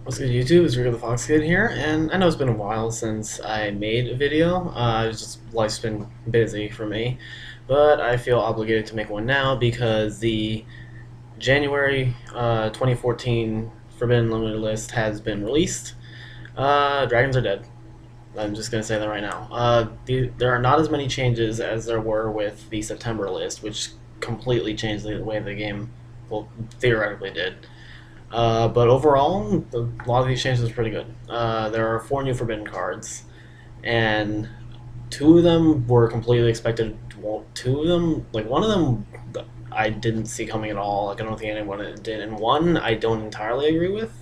What's good, YouTube? It's Rico the Fox Kid here, and I know it's been a while since I made a video. It's just life's been busy for me, but I feel obligated to make one now because the January 2014 Forbidden Limited list has been released. Dragons are dead. I'm just gonna say that right now. There are not as many changes as there were with the September list, which completely changed the way the game, well, theoretically did. But overall, a lot of these changes are pretty good. There are four new forbidden cards, and two of them were completely expected. Well, two of them, like one of them, I didn't see coming at all. Like I don't think anyone did, and one I don't entirely agree with,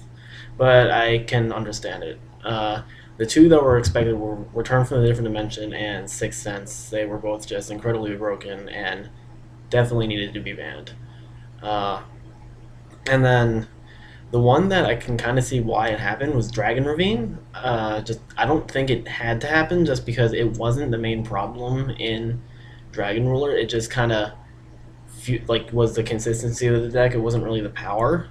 but I can understand it. The two that were expected were Return from a Different Dimension and Sixth Sense. They were both just incredibly broken and definitely needed to be banned. Uh, and then the one that I can kind of see why it happened was Dragon Ravine. Just I don't think it had to happen just because it wasn't the main problem in Dragon Ruler. It just kind of like was the consistency of the deck. It wasn't really the power.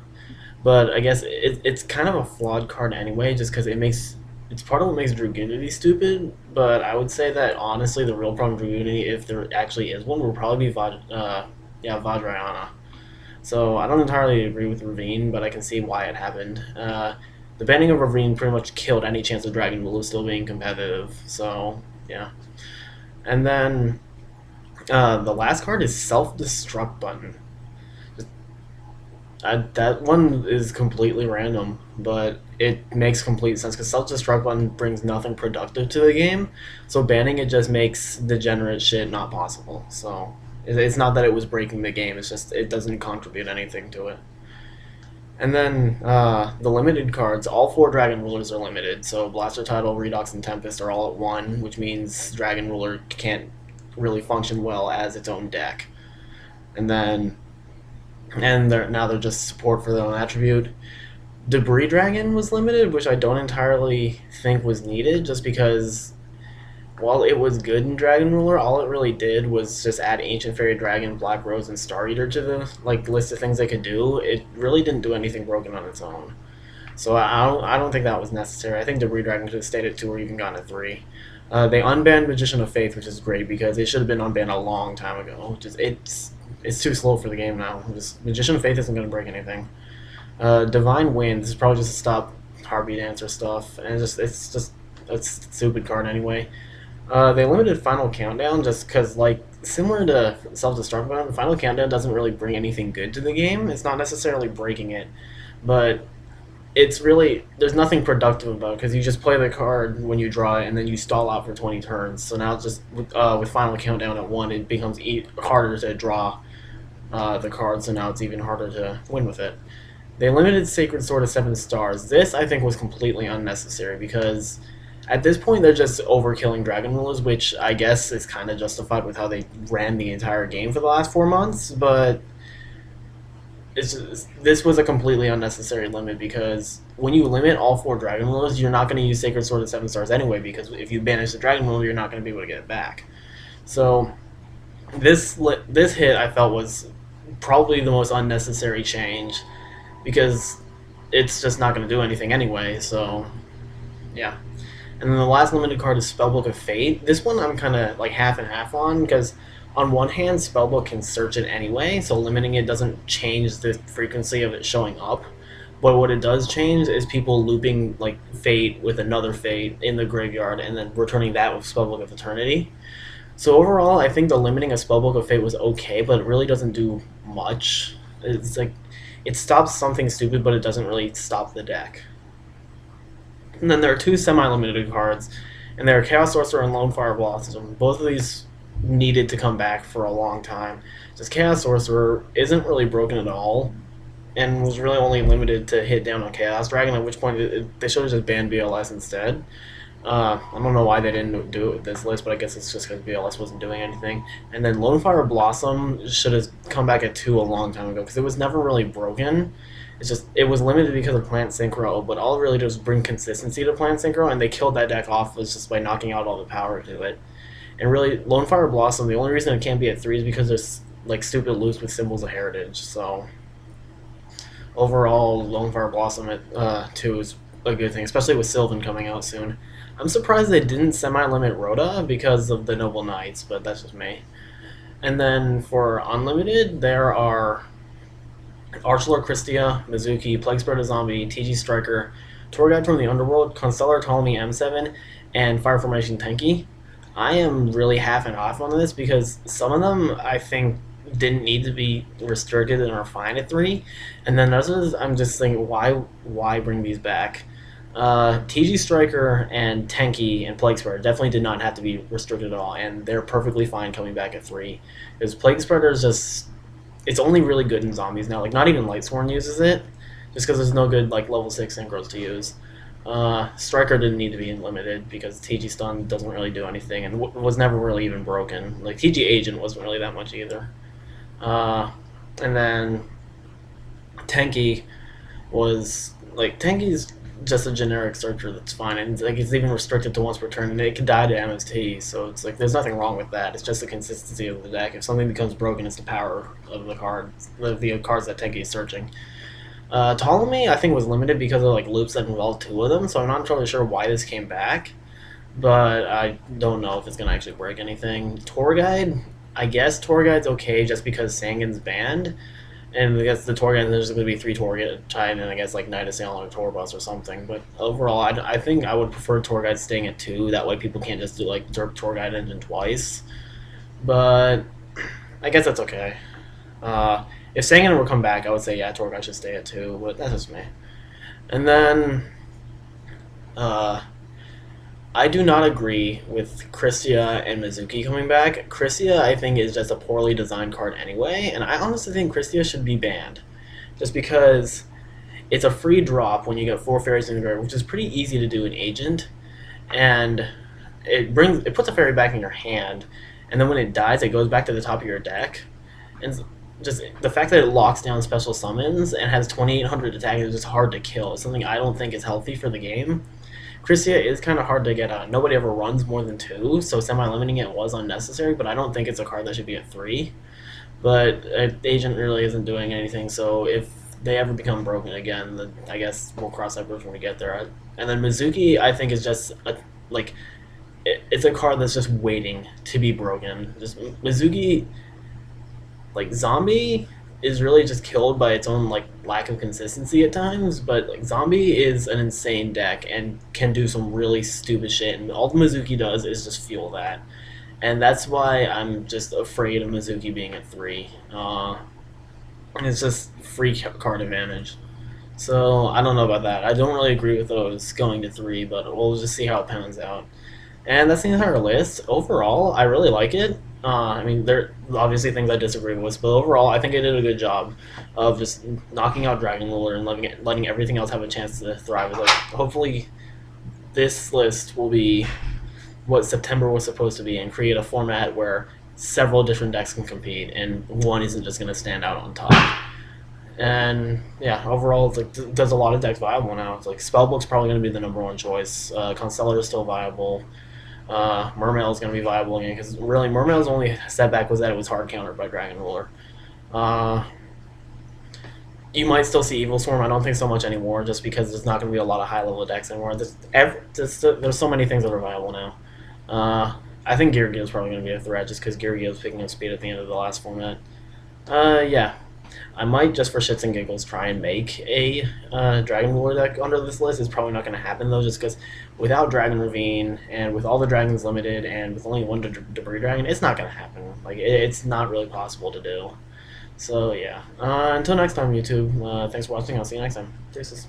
But I guess it's kind of a flawed card anyway, just because it's part of what makes Dragoonity stupid. But I would say that honestly, the real problem with Dragoonity, if there actually is one, would probably be Vajrayana. So I don't entirely agree with Ravine, but I can see why it happened. The banning of Ravine pretty much killed any chance of Dragon Blue still being competitive. So yeah, and then the last card is Self Destruct Button. That one is completely random, but it makes complete sense because Self Destruct Button brings nothing productive to the game. So banning it just makes degenerate shit not possible. So it's not that it was breaking the game; it's just it doesn't contribute anything to it. And then the limited cards, all four Dragon Rulers are limited. So Blaster Title, Redox, and Tempest are all at one, which means Dragon Ruler can't really function well as its own deck. And then, now they're just support for their own attribute. Debris Dragon was limited, which I don't entirely think was needed, just because while it was good in Dragon Ruler, all it really did was just add Ancient Fairy Dragon, Black Rose, and Star Eater to the list of things they could do. It really didn't do anything broken on its own. So I don't think that was necessary. I think Debris Dragon could have stayed at 2 or even gone at 3. They unbanned Magician of Faith, which is great because it should have been unbanned a long time ago. Just it's too slow for the game now. Just, Magician of Faith isn't going to break anything. Divine Wind, this is probably just to stop Heartbeat Answer stuff, and it's a stupid card anyway. They limited Final Countdown just because, like, similar to Self-Destruct Button, Final Countdown doesn't really bring anything good to the game. It's not necessarily breaking it, but it's really, there's nothing productive about it because you just play the card when you draw it and then you stall out for 20 turns. So now just with Final Countdown at 1, it becomes harder to draw the card, so now it's even harder to win with it. They limited Sacred Sword to 7 stars. This, I think, was completely unnecessary because at this point they're just overkilling Dragon Rulers, which I guess is kind of justified with how they ran the entire game for the last 4 months, but this was a completely unnecessary limit because when you limit all 4 Dragon Rulers, you're not going to use Sacred Sword at 7 stars anyway because if you banish the Dragon Ruler, you're not going to be able to get it back. So this hit I felt was probably the most unnecessary change because it's just not going to do anything anyway. So yeah. And then the last limited card is Spellbook of Fate. This one I'm kind of like half and half on because on one hand, Spellbook can search it anyway, so limiting it doesn't change the frequency of it showing up. But what it does change is people looping like Fate with another Fate in the graveyard and then returning that with Spellbook of Eternity. So overall, I think the limiting of Spellbook of Fate was okay, but it really doesn't do much. It's like it stops something stupid, but it doesn't really stop the deck. And then there are 2 semi-limited cards, and they're Chaos Sorcerer and Lone Fire Blossom. Both of these needed to come back for a long time. Just Chaos Sorcerer isn't really broken at all, and was really only limited to hit down on Chaos Dragon, at which point they should have just banned BLS instead. I don't know why they didn't do it with this list, but I guess it's just because BLS wasn't doing anything. And then Lone Fire Blossom should have come back at 2 a long time ago, because it was never really broken. It's just, it was limited because of Plant Synchro, but all it really did was bring consistency to Plant Synchro, and they killed that deck off was just by knocking out all the power to it. And really, Lone Fire Blossom, the only reason it can't be at 3 is because there's like stupid loops with Symbols of Heritage. So overall, Lone Fire Blossom at 2 is a good thing, especially with Sylvan coming out soon. I'm surprised they didn't semi-limit Rhoda because of the Noble Knights, but that's just me. And then for Unlimited, there are Archlord Christia, Mizuki, Plague Spreader Zombie, TG Striker, Tour Guide from the Underworld, Constellar Ptolemy M7, and Fire Formation Tenki. I am really half and half on this because some of them I think didn't need to be restricted and are fine at 3, and then others I'm just thinking why bring these back? TG Striker and Tenki and Plague Spreader definitely did not have to be restricted at all, and they're perfectly fine coming back at 3. Because Plague Spreader is just, it's only really good in zombies now. Like, not even Lightsworn uses it, just because there's no good like level 6 synchros to use. Striker didn't need to be limited because TG Stun doesn't really do anything and was never really even broken. Like, TG Agent wasn't really that much either. And then Tenki was, like, Tenki's just a generic searcher that's fine, and like it's even restricted to once per turn, and it can die to MST, so it's like there's nothing wrong with that. It's just the consistency of the deck. If something becomes broken, it's the power of the cards, the cards that Tenki is searching. Ptolemy, I think, was limited because of like loops that involved 2 of them, so I'm not entirely sure why this came back, but I don't know if it's gonna actually break anything. Tour Guide, I guess Tour Guide's okay just because Sangan's banned. And I guess the tour guide, there's going to be 3 tour guide tied, and I guess like Night Assail on a tour bus or something. But overall, I think I would prefer tour guide staying at 2. That way, people can't just do like derp tour guide engine twice. But I guess that's okay. If Sangan were to come back, I would say yeah, tour guide should stay at 2. But that's just me. And then I do not agree with Christia and Mizuki coming back. Christia, I think, is just a poorly designed card anyway, and I honestly think Christia should be banned. Just because it's a free drop when you get 4 fairies in the graveyard, which is pretty easy to do in Agent, and it puts a fairy back in your hand, and then when it dies, it goes back to the top of your deck. And just the fact that it locks down special summons and has 2,800 attack is just hard to kill. It's something I don't think is healthy for the game. Christia is kind of hard to get on. Nobody ever runs more than 2, so semi-limiting it was unnecessary, but I don't think it's a card that should be at 3. But Agent really isn't doing anything, so if they ever become broken again, then I guess we'll cross that bridge when we get there. And then Mizuki, I think, is just, it's a card that's just waiting to be broken. Just Mizuki, like, Zombie is really just killed by its own like lack of consistency at times, but like Zombie is an insane deck and can do some really stupid shit, and all the Mizuki does is just fuel that, and that's why I'm just afraid of Mizuki being at 3. And it's just free card advantage. So I don't know about that. I don't really agree with those going to 3, but we'll just see how it pans out. And that's the entire list. Overall, I really like it. I mean, there are obviously things I disagree with, but overall, I think I did a good job of just knocking out Dragon Ruler and letting everything else have a chance to thrive. Like, hopefully, this list will be what September was supposed to be and create a format where several different decks can compete, and one isn't just going to stand out on top. And yeah, overall, it's like there's a lot of decks viable now. It's like Spellbook's probably going to be the #1 choice. Constellar is still viable. Mermail is going to be viable again, because really Mermail's only setback was that it was hard countered by Dragon Ruler. You might still see Evil Swarm. I don't think so much anymore, just because there's not going to be a lot of high level decks anymore. There's so many things that are viable now. I think Gear Guild's probably going to be a threat, just because Gear Guild's picking up speed at the end of the last format. Yeah. I might, just for shits and giggles, try and make a Dragon Ruler deck under this list. It's probably not going to happen, though, just because without Dragon Ravine, and with all the dragons limited, and with only 1 Debris Dragon, it's not going to happen. Like, it's not really possible to do. So, yeah. Until next time, YouTube, thanks for watching. I'll see you next time. Deuces.